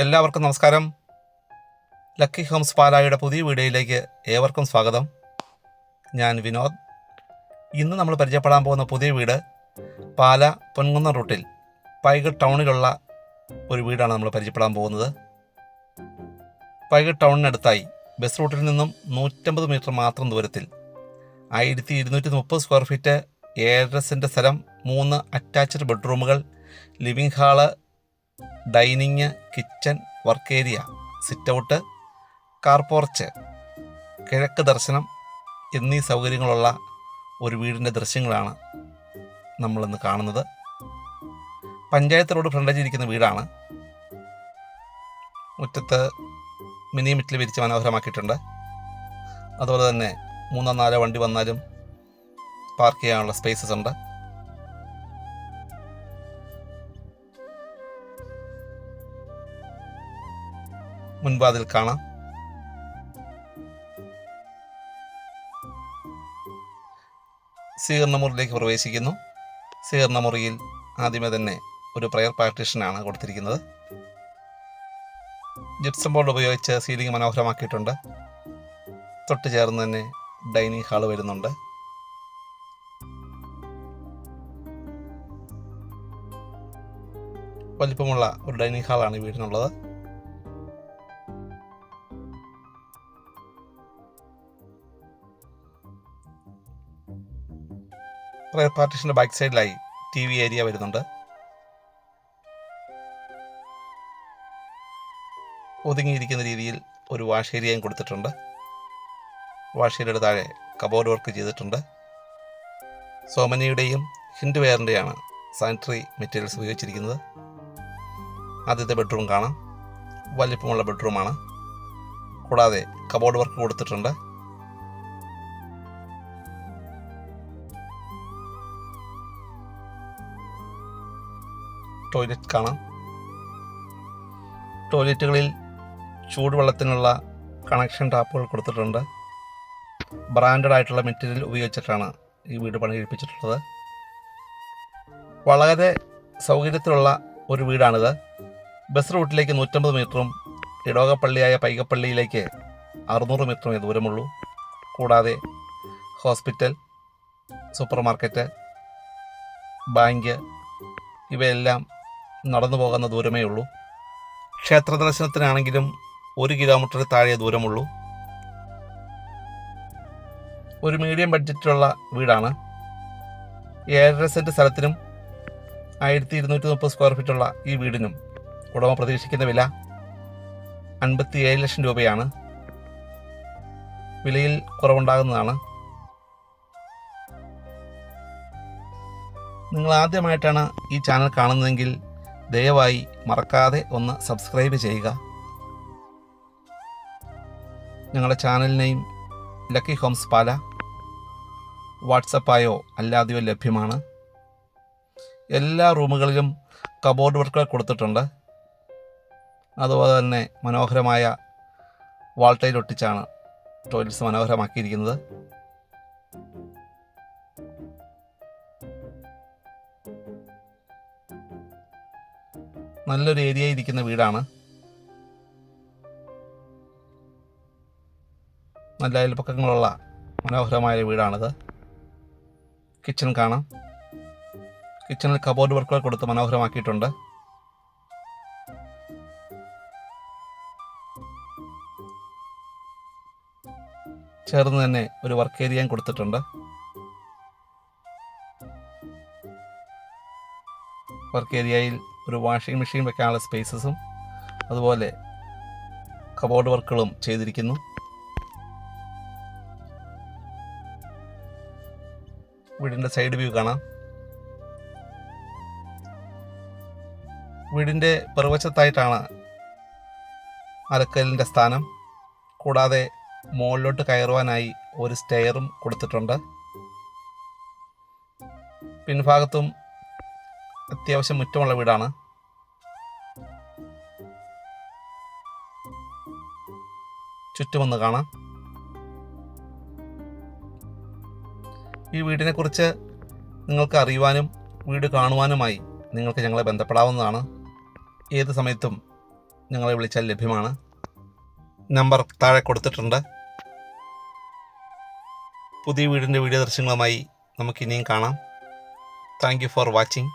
എല്ലാവർക്കും നമസ്കാരം. Lucky Holmes പാലായുടെ പുതിയ വീഡിയോയിലേക്ക് ഏവർക്കും സ്വാഗതം. ഞാൻ വിനോദ്. ഇന്ന് നമ്മൾ പരിചയപ്പെടാൻ പോകുന്ന പുതിയ വീട് പാല പൊൻകുന്നം റൂട്ടിൽ പൈകട്ട് ടൗണിലുള്ള ഒരു വീടാണ് നമ്മൾ പരിചയപ്പെടാൻ പോകുന്നത്. പൈകട്ട് ടൗണിനടുത്തായി ബസ് റൂട്ടിൽ നിന്നും 150 മീറ്റർ മാത്രം ദൂരത്തിൽ 1230 സ്ക്വയർ ഫീറ്റ് 7.5 സെൻറ്റ് സ്ഥലം, 3 അറ്റാച്ച്ഡ് ബെഡ്റൂമുകൾ, living hall, dining, kitchen, work area, sit out, car porch, കിഴക്ക് ദർശനം എന്നീ സൗകര്യങ്ങളുള്ള ഒരു വീടിൻ്റെ ദൃശ്യങ്ങളാണ് നമ്മളിന്ന് കാണുന്നത്. പഞ്ചായത്ത് റോഡ് ഫ്രണ്ടേജ് ഇരിക്കുന്ന വീടാണ്. മുറ്റത്ത് മിനി മിറ്റിൽ വിരിച്ച് മനോഹരമാക്കിയിട്ടുണ്ട്. അതുപോലെ തന്നെ 3-4 വണ്ടി വന്നാലും പാർക്ക് ചെയ്യാനുള്ള സ്പേസസ് ഉണ്ട്. മുൻവാതിൽ കാണാം. സ്വീകരണ മുറിയിലേക്ക് പ്രവേശിക്കുന്നു. സ്വീകരണ മുറിയിൽ ആദ്യമേ തന്നെ ഒരു പ്രയർ പാർട്ടീഷനാണ് കൊടുത്തിരിക്കുന്നത്. ജിപ്സം ബോർഡ് ഉപയോഗിച്ച് സീലിംഗ് മനോഹരമാക്കിയിട്ടുണ്ട്. തൊട്ട് ചേർന്ന് തന്നെ ഡൈനിങ് ഹാള് വരുന്നുണ്ട്. വലിപ്പമുള്ള ഒരു ഡൈനിങ് ഹാളാണ് ഈ വീടിനുള്ളത്. പ്രയർ പാർട്ടീഷൻ്റെ ബാക്ക് സൈഡിലായി TV ഏരിയ വരുന്നുണ്ട്. ഒതുങ്ങിയിരിക്കുന്ന രീതിയിൽ ഒരു വാഷ് ഏരിയയും കൊടുത്തിട്ടുണ്ട്. വാഷ് ഏരിയയുടെ താഴെ കബോർഡ് വർക്ക് ചെയ്തിട്ടുണ്ട്. സോമനിയുടെയും ഹിൻഡ് വെയറിൻ്റെയാണ് സാനിറ്ററി മെറ്റീരിയൽസ് ഉപയോഗിച്ചിരിക്കുന്നത്. ആദ്യത്തെ ബെഡ്റൂം കാണാം. വലിപ്പമുള്ള ബെഡ്റൂമാണ്. കൂടാതെ കബോർഡ് വർക്ക് കൊടുത്തിട്ടുണ്ട്. ടോയ്ലറ്റ് കാണാം. ടോയ്ലറ്റുകളിൽ ചൂടുവെള്ളത്തിനുള്ള കണക്ഷൻ ടാപ്പുകൾ കൊടുത്തിട്ടുണ്ട്. ബ്രാൻഡഡ് ആയിട്ടുള്ള മെറ്റീരിയൽ ഉപയോഗിച്ചിട്ടാണ് ഈ വീട് പണി കഴിപ്പിച്ചിട്ടുള്ളത്. വളരെ സൗകര്യത്തിലുള്ള ഒരു വീടാണിത്. ബസ് റൂട്ടിലേക്ക് 150 മീറ്ററും ഇടവകപ്പള്ളിയായ പൈകപ്പള്ളിയിലേക്ക് 600 മീറ്ററുമേ ദൂരമുള്ളൂ. കൂടാതെ ഹോസ്പിറ്റൽ, സൂപ്പർ മാർക്കറ്റ്, ബാങ്ക് ഇവയെല്ലാം നടന്നു പോകുന്ന ദൂരമേ ഉള്ളൂ. ക്ഷേത്ര ദർശനത്തിനാണെങ്കിലും 1 കിലോമീറ്റർ താഴെ ദൂരമുള്ളൂ. ഒരു മീഡിയം ബഡ്ജറ്റിലുള്ള വീടാണ്. 7.5 സെൻറ്റ് സ്ഥലത്തിനും 1230 സ്ക്വയർ ഫീറ്റുള്ള ഈ വീടിനും ഉടമ പ്രതീക്ഷിക്കുന്ന വില 57 ലക്ഷം രൂപയാണ്. വിലയിൽ കുറവുണ്ടാകുന്നതാണ്. നിങ്ങൾ ആദ്യമായിട്ടാണ് ഈ ചാനൽ കാണുന്നതെങ്കിൽ ദയവായി മറക്കാതെ ഒന്ന് സബ്സ്ക്രൈബ് ചെയ്യുക. ഞങ്ങളുടെ ചാനൽ നെയിം ലക്കി ഹോംസ് പാല. വാട്സപ്പായോ അല്ലാതെയോ ലഭ്യമാണ്. എല്ലാ റൂമുകളിലും കബോർഡ് വർക്കുകൾ കൊടുത്തിട്ടുണ്ട്. അതുപോലെ തന്നെ മനോഹരമായ വാൾട്ടൈൽ ഒട്ടിച്ചാണ് ടോയ്ലറ്റ്സ് മനോഹരമാക്കിയിരിക്കുന്നത്. നല്ലൊരു ഏരിയ ഇരിക്കുന്ന വീടാണ്. നല്ല അയൽപക്കങ്ങളുള്ള മനോഹരമായ വീടാണിത്. കിച്ചൺ കാണാം. കിച്ചണിൽ കബോർഡ് വർക്കുകൾ കൊടുത്ത് മനോഹരമാക്കിയിട്ടുണ്ട്. ചേർന്ന് തന്നെ ഒരു വർക്ക് ഏരിയയും കൊടുത്തിട്ടുണ്ട്. വർക്ക് ഏരിയയിൽ ഒരു വാഷിംഗ് മെഷീൻ വെക്കാനുള്ള സ്പേസസും അതുപോലെ കബോർഡ് വർക്കുകളും ചെയ്തിരിക്കുന്നു. വീടിൻ്റെ സൈഡ് വ്യൂ കാണാം. വീടിൻ്റെ പിറവശത്തായിട്ടാണ് അലക്കലിൻ്റെ സ്ഥാനം. കൂടാതെ മുകളിലോട്ട് കയറുവാനായി ഒരു സ്റ്റെയറും കൊടുത്തിട്ടുണ്ട്. പിൻഭാഗത്തും അത്യാവശ്യം മുറ്റമുള്ള വീടാണ്. ചുറ്റുമൊന്ന് കാണാം. ഈ വീടിനെക്കുറിച്ച് നിങ്ങൾക്ക് അറിയുവാനും വീട് കാണുവാനുമായി നിങ്ങൾക്ക് ഞങ്ങളെ ബന്ധപ്പെടാവുന്നതാണ്. ഏത് സമയത്തും ഞങ്ങളെ വിളിച്ചാൽ ലഭ്യമാണ്. നമ്പർ താഴെ കൊടുത്തിട്ടുണ്ട്. പുതിയ വീടിൻ്റെ വീഡിയോ ദൃശ്യങ്ങളുമായി നമുക്കിനിയും കാണാം. Thank you for watching.